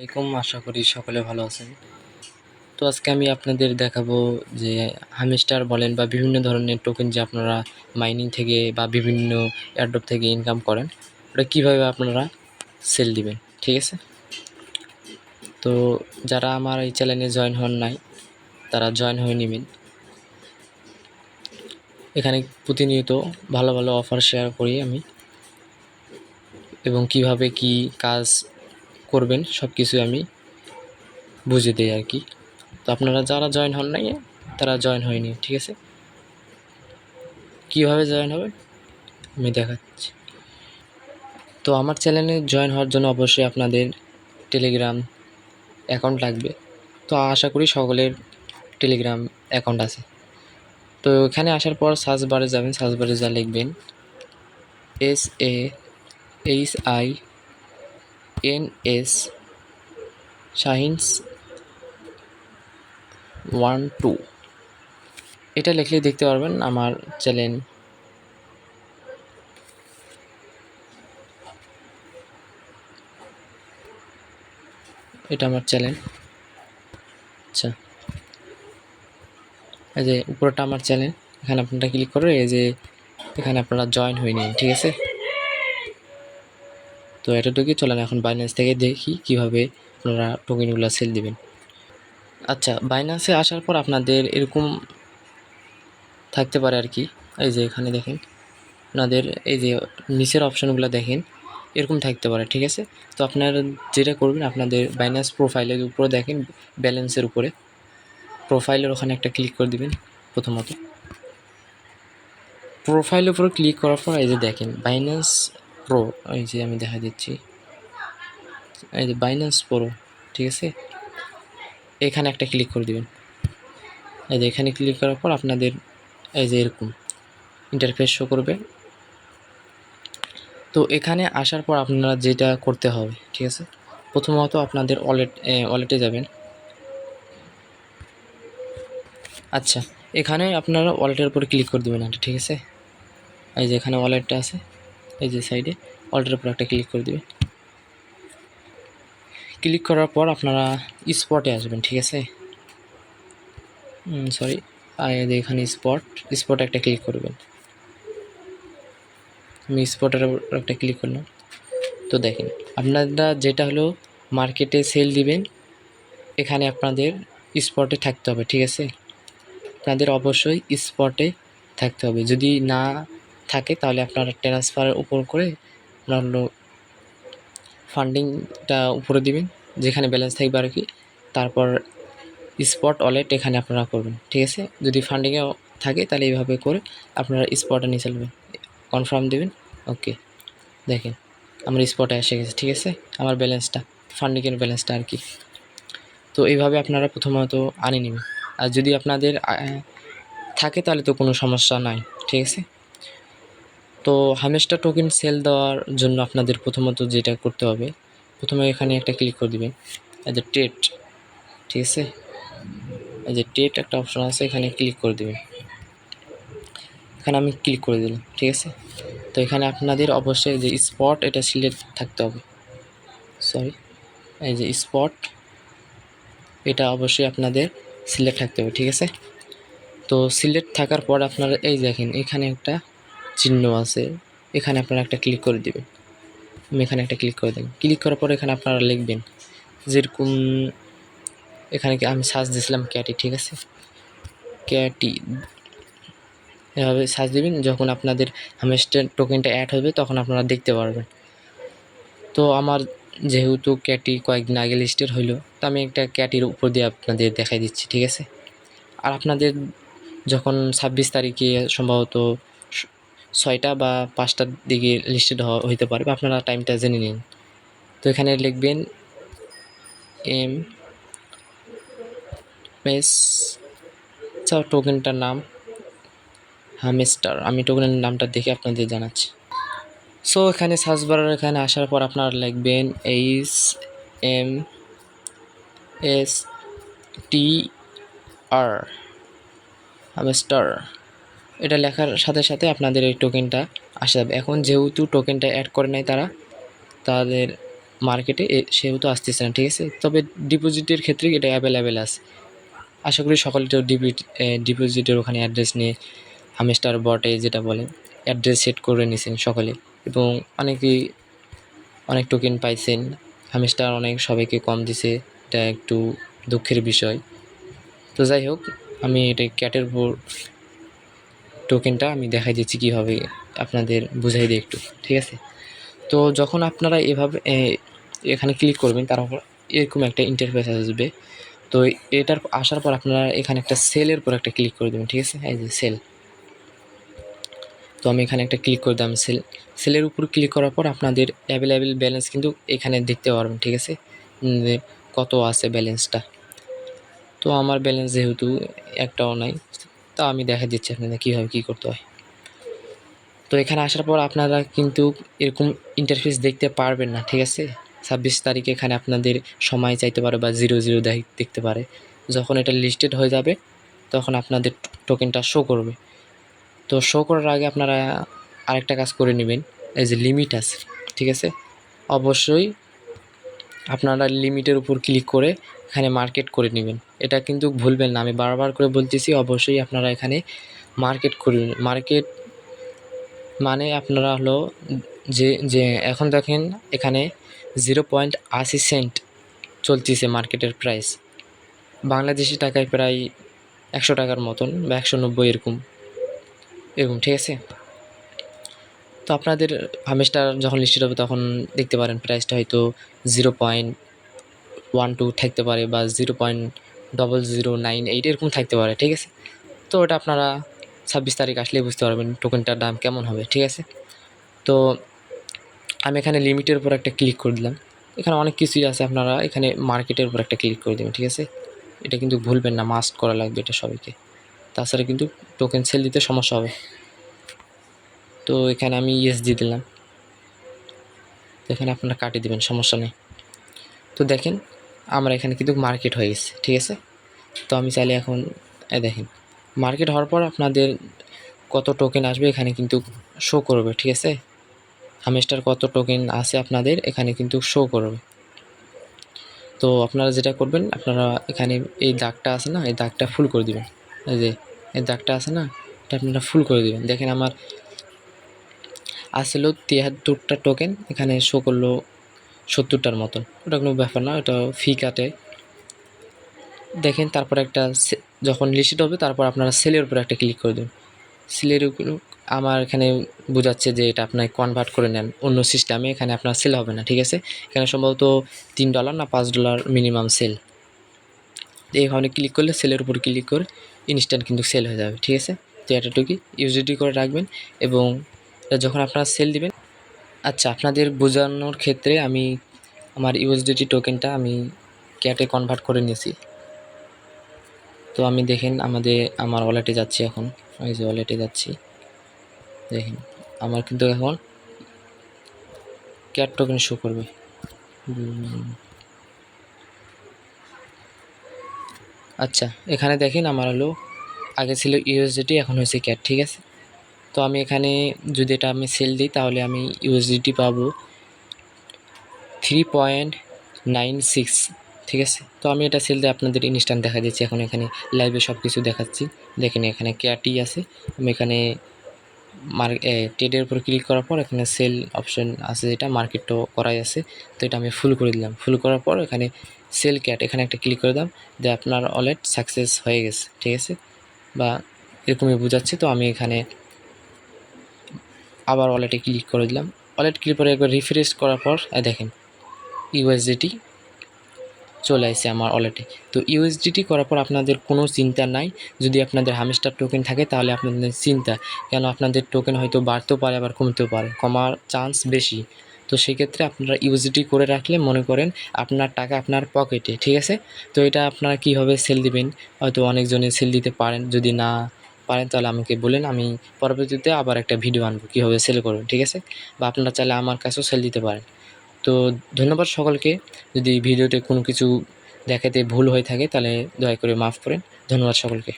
আসসালামাইকুম, আশা করি সকলে ভালো আছেন। তো আজকে আমি আপনাদের দেখাবো যে হামস্টার বলেন বা বিভিন্ন ধরনের টোকেন যে আপনারা মাইনিং থেকে বা বিভিন্ন এয়ারড্রপ থেকে ইনকাম করেন, ওটা কীভাবে আপনারা সেল দিবেন। ঠিক আছে, তো যারা আমার এই চ্যানেলে জয়েন হন নাই তারা জয়েন হয়ে নেবেন। এখানে প্রতিনিয়ত ভালো ভালো অফার শেয়ার করি আমি, এবং কিভাবে কি কাজ করবেন সব কিছু আমি বুঝিয়ে দিই আর কি। তো আপনারা যারা জয়েন হন নাই তারা জয়েন হয়নি। ঠিক আছে, কীভাবে জয়েন হবে আমি দেখাচ্ছি। তো আমার চ্যানেলে জয়েন হওয়ার জন্য অবশ্যই আপনাদের টেলিগ্রাম অ্যাকাউন্ট লাগবে। তো আশা করি সকলের টেলিগ্রাম অ্যাকাউন্ট আছে। তো এখানে আসার পর সার্চ বারে যাবেন, সার্চ বারে যা লিখবেন SAHINS শাহিনস 12 এটা লিখলে দেখতে পারবেন আমার চ্যানেল। এটা আমার চ্যানেল। আচ্ছা, এই যে উপরটা আমার চ্যানেল, এখানে আপনারা ক্লিক করে এই যে এখানে আপনারা জয়েন হয়ে নিন। ঠিক আছে, তো এতটুকুই। চলেন এখন বাইন্যান্স থেকে দেখি কিভাবে আপনারা টোকেনগুলো সেল দিবেন। আচ্ছা, বাইন্যান্সে আসার পর আপনাদের এরকম থাকতে পারে আর কি। এই যে এখানে দেখেন আপনাদের এই যে নিচের অপশানগুলো দেখেন এরকম থাকতে পারে। ঠিক আছে, তো আপনারা যেটা করবেন আপনাদের বাইন্যান্স প্রোফাইলের উপরে দেখেন, ব্যালেন্সের উপরে প্রোফাইলের ওখানে একটা ক্লিক করে দিবেন। প্রথমত প্রোফাইলের উপরে ক্লিক করার পর এই যে দেখেন বাইন্যান্স প্রো, এই যে আমি দেখা দিচ্ছি, এই যে বাইন্যান্স প্রো। ঠিক আছে, এখানে একটা ক্লিক করে দিবেন। এই যে এখানে ক্লিক করার পর আপনাদের এই যে এরকম ইন্টারফেস শো করবে। তো এখানে আসার পর আপনারা যেটা করতে হবে, ঠিক আছে, প্রথমত আপনাদের ওয়ালেটে যাবেন। আচ্ছা, এখানে আপনারা ওয়ালেটের উপরে ক্লিক করে দেবেন একটা। ঠিক আছে, এই যে এখানে ওয়ালেটটা আছে, এই যে সাইডে ওয়ালেটের উপরে একটা ক্লিক করে দেবেন। ক্লিক করার পর আপনারা স্পটে আসবেন। ঠিক আছে, সরি, এখানে স্পটে একটা ক্লিক করবেন। আমি স্পটের উপর একটা ক্লিক করলাম। তো দেখেন আপনারা যেটা হলো মার্কেটে সেল দিবেন, এখানে আপনাদের স্পটে থাকতে হবে। ঠিক আছে, আপনাদের অবশ্যই স্পটে থাকতে হবে। যদি না থাকে তাহলে আপনারা ট্রান্সফারের উপর করে আপনার ফান্ডিংটা উপরে দিবেন, যেখানে ব্যালেন্স থাকবে আর কি। তারপর স্পট ওয়ালেট এখানে আপনারা করবেন। ঠিক আছে, যদি ফান্ডিংয়েও থাকে তাহলে এইভাবে করে আপনারা স্পটে নিয়ে চলবেন, কনফার্ম দেবেন। ওকে, দেখেন আমার স্পটে এসে গেছে। ঠিক আছে, আমার ব্যালেন্সটা, ফান্ডিংয়ের ব্যালেন্সটা আর কি। তো এইভাবে আপনারা প্রথমত আনে নেবেন। আর যদি আপনাদের থাকে তাহলে তো কোনো সমস্যা নাই। ঠিক আছে, তো হামেস্টার টোকেন সেল দেওয়ার জন্য আপনাদের প্রথমত যেটা করতে হবে, প্রথমে এখানে একটা ক্লিক করে দিবেন, এই যে ট্রেড। ঠিক আছে, এই যে ট্রেড একটা অপশন আছে, এখানে ক্লিক করে দেবেন। এখানে আমি ক্লিক করে দিলাম। ঠিক আছে, তো এখানে আপনাদের অবশ্যই যে স্পট এটা সিলেক্ট থাকতে হবে। সরি, এই যে স্পট এটা অবশ্যই আপনাদের সিলেক্ট থাকতে হবে। ঠিক আছে, তো সিলেক্ট থাকার পর আপনারা এই দেখেন এখানে একটা চিহ্ন আছে, এখানে আপনারা একটা ক্লিক করে দেবেন। আমি এখানে একটা ক্লিক করে দেবেন। ক্লিক করার পর এখানে আপনারা লিখবেন যেরকম, এখানে আমি সার্চ দিয়েছিলাম ক্যাটি। ঠিক আছে, ক্যাটি এভাবে সার্চ দেবেন। যখন আপনাদের হামেস্টার টোকেনটা অ্যাড হবে তখন আপনারা দেখতে পারবেন। তো আমার যেহেতু ক্যাটি কয়েকদিন আগে লিস্টেড হইলো, তো আমি একটা ক্যাটির উপর দিয়ে আপনাদের দেখাই দিচ্ছি। ঠিক আছে, আর আপনাদের যখন 26 তারিখে সম্ভবত 6টা বা 5টার দিকে লিস্টেড হইতে পারে, বা আপনারা টাইমটা জেনে নিন। তো এখানে লিখবেন MS টোকেনটার নাম হামেস্টার। আমি টোকেনের নামটা দেখে আপনাদের জানাচ্ছি। সো এখানে সার্চ বারের এখানে আসার পর আপনারা লিখবেন HMSTR হামেস্টার। এটা লেখার সাথে সাথে আপনাদের এই টোকেনটা আসে যাবে। এখন যেহেতু টোকেনটা অ্যাড করে নাই তারা, তাদের মার্কেটে সেহেতু আসতেছে না, ঠিক আছে। তবে ডিপোজিটের ক্ষেত্রে এটা অ্যাভেলেবেল আছে। আশা করি সকলে তো ডিপোজিটের ওখানে অ্যাড্রেস নিয়ে হামস্টার বটে যেটা বলে অ্যাড্রেস সেট করে নিয়েছেন সকলে, এবং অনেক টোকেন পাইছেন। হামস্টার অনেক সবাইকে কম দিছে, এটা একটু দুঃখের বিষয়। তো যাই হোক, আমি এটা ক্যাটের উপর টোকেনটা আমি দেখাই দিচ্ছি কীভাবে আপনাদের বুঝাই দিই একটু, ঠিক আছে। তো যখন আপনারা এভাবে এখানে ক্লিক করবেন, তারপর এরকম একটা ইন্টারফেস আসবে। তো এটার আসার পর আপনারা এখানে একটা সেলের উপর একটা ক্লিক করে দেবেন, ঠিক আছে। এই যে সেল, তো আমি এখানে একটা ক্লিক করে দিলাম সেলের উপর ক্লিক করার পর আপনাদের অ্যাভেলেবেল ব্যালেন্স কিন্তু এখানে দেখতে পারবেন, ঠিক আছে, যে কত আছে ব্যালেন্সটা। তো আমার ব্যালেন্স যেহেতু একটাও নাই, তা আমি দেখা দিচ্ছি আপনাদের কীভাবে কী করতে হয়। তো এখানে আসার পর আপনারা কিন্তু এরকম ইন্টারফেস দেখতে পারবেন না, ঠিক আছে। 26 তারিখে এখানে আপনাদের সময় চাইতে পারে বা 00 দেখতে পারে। যখন এটা লিস্টেড হয়ে যাবে তখন আপনাদের টোকেনটা শো করবে। তো শো করার আগে আপনারা আরেকটা কাজ করে নেবেন, এই যে লিমিট আছে, ঠিক আছে। অবশ্যই আপনারা লিমিটের উপর ক্লিক করে এখানে মার্কেট করে নেবেন। এটা কিন্তু ভুলবেন না, আমি বারবার করে বলতেছি, অবশ্যই আপনারা এখানে মার্কেট করবেন। মার্কেট মানে আপনারা হলো যে এখন দেখেন এখানে 0.80 সেন্ট চলতেছে মার্কেটের প্রাইস, বাংলাদেশি টাকায় প্রায় 100 টাকার মতন বা 190 এরকম, ঠিক আছে। তো আপনাদের হামেস্টার যখন লিস্টেড হবে তখন দেখতে পারেন প্রাইসটা হয়তো 0.12 থাকতে পারে বা 0.0098 এরকম থাকতে পারে, ঠিক আছে। তো ওটা আপনারা 26 তারিখ আসলেই বুঝতে পারবেন টোকেনটার দাম কেমন হবে, ঠিক আছে। তো আমি এখানে লিমিটের উপর একটা ক্লিক করে দিলাম। এখানে অনেক কিছুই আছে, আপনারা এখানে মার্কেটের উপর একটা ক্লিক করে দেবেন, ঠিক আছে। এটা কিন্তু ভুলবেন না, মাস্ট করা লাগবে এটা সবাইকে, তাছাড়া কিন্তু টোকেন সেল দিতে সমস্যা হবে। তো এখানে আমি ইয়েস দিয়ে দিলাম, এখানে আপনারা কাটিয়ে দেবেন, সমস্যা নেই। তো দেখেন আমরা এখানে কিন্তু মার্কেট হয়ে গেছে, ঠিক আছে। তো আমি চাইলে এখন দেখেন মার্কেট হওয়ার পর আপনাদের কত টোকেন আসবে এখানে কিন্তু শো করবে, ঠিক আছে। হামেস্টার কত টোকেন আছে আপনাদের এখানে কিন্তু শো করবে। তো আপনারা যেটা করবেন, আপনারা এখানে এই দাগটা আছে না, এই দাগটা ফুল করে দিবেন। এই যে এই দাগটা আছে না, এটা আপনারা ফুল করে দিবেন। দেখেন আমার আসলে 73টা টোকেন, এখানে শো করলো 70টার মতন। ওটা কোনো ব্যাপার না, ওটা ফি কাটে। দেখেন তারপর একটা যখন লিস্টেড হবে তারপর আপনারা সেলের উপর একটা ক্লিক করে দেবেন। সেলের উপর আমার এখানে বোঝাচ্ছে যে এটা আপনার কনভার্ট করে নেন অন্য সিস্টেমে, এখানে আপনার সেল হবে না, ঠিক আছে। এখানে সম্ভবত $3 না $5 মিনিমাম সেল। এইখানে ক্লিক করলে সেলের উপর ক্লিক করে ইনস্ট্যান্ট কিন্তু সেল হয়ে যাবে, ঠিক আছে। তো এতটুকুই ইউজিডি করে রাখবেন, এবং যখন আপনারা সেল দিবেন, আচ্ছা আপনাদের বোঝানোর ক্ষেত্রে আমি আমার ইউএসডিটি টোকেনটা আমি ক্যাটে কনভার্ট করে নিয়েছি। তো আমি দেখেন আমার ওয়ালেটে যাচ্ছি এখন, এই যে ওয়ালেটে যাচ্ছি, দেখেন আমার কিন্তু এখন ক্যাট টোকেন শো করবে। আচ্ছা এখানে দেখেন আমার হলো আগে ছিল ইউএসডিটি, এখন হয়েছে ক্যাট, ঠিক আছে। তো আমি এখানে যদি এটা আমি সেল দিই তাহলে আমি ইউএসডিটি পাবো 3.96, ঠিক আছে। তো আমি এটা সেল দিয়ে আপনাদের ইনস্ট্যান্ট দেখা দিচ্ছি, এখন এখানে লাইভে সব কিছু দেখাচ্ছি। দেখেন এখানে ক্যাটই আছে, আমি এখানে ট্রেডের উপর ক্লিক করার পর এখানে সেল অপশন আছে, যেটা মার্কেটও করাই আছে। তো এটা আমি ফুল করে দিলাম, ফুল করার পর এখানে সেল ক্যাট এখানে একটা ক্লিক করে দিলাম, যে আপনার ওয়ালেট সাকসেস হয়ে গেছে, ঠিক আছে, বা এরকমই বোঝাচ্ছে। তো আমি এখানে আবার ওয়ালেটে ক্লিক করে দিলাম, ওয়ালেট ক্লিক করে একবার রিফ্রেশ করার পর দেখেন ইউএসডিটি চলে আসছে আমার ওয়ালেটে। তো ইউএসডিটি করার পর আপনাদের কোনো চিন্তা নাই, যদি আপনাদের হামেস্টার টোকেন থাকে তাহলে আপনাদের চিন্তা, কেন আপনাদের টোকেন হয়তো বাড়তেও পারে আবার কমতেও পারে, কমার চান্স বেশি। তো সেক্ষেত্রে আপনারা ইউএসডিটি করে রাখলে মনে করেন আপনার টাকা আপনার পকেটে, ঠিক আছে। তো এটা আপনারা কীভাবে সেল দিবেন, হয়তো অনেকজনে সেল দিতে পারেন, যদি না পারেন তাহলে আমাকে বলেন, আমি পরবর্তীতে আবার একটা ভিডিও আনবো কীভাবে সেল করবেন, ঠিক আছে। বা আপনারা চাইলে আমার কাছেও সেল দিতে পারেন। তো ধন্যবাদ সকলকে, যদি ভিডিওতে কোনো কিছু দেখাতে ভুল হয়ে থাকে তাহলে দয়া করে মাফ করেন। ধন্যবাদ সকলকে।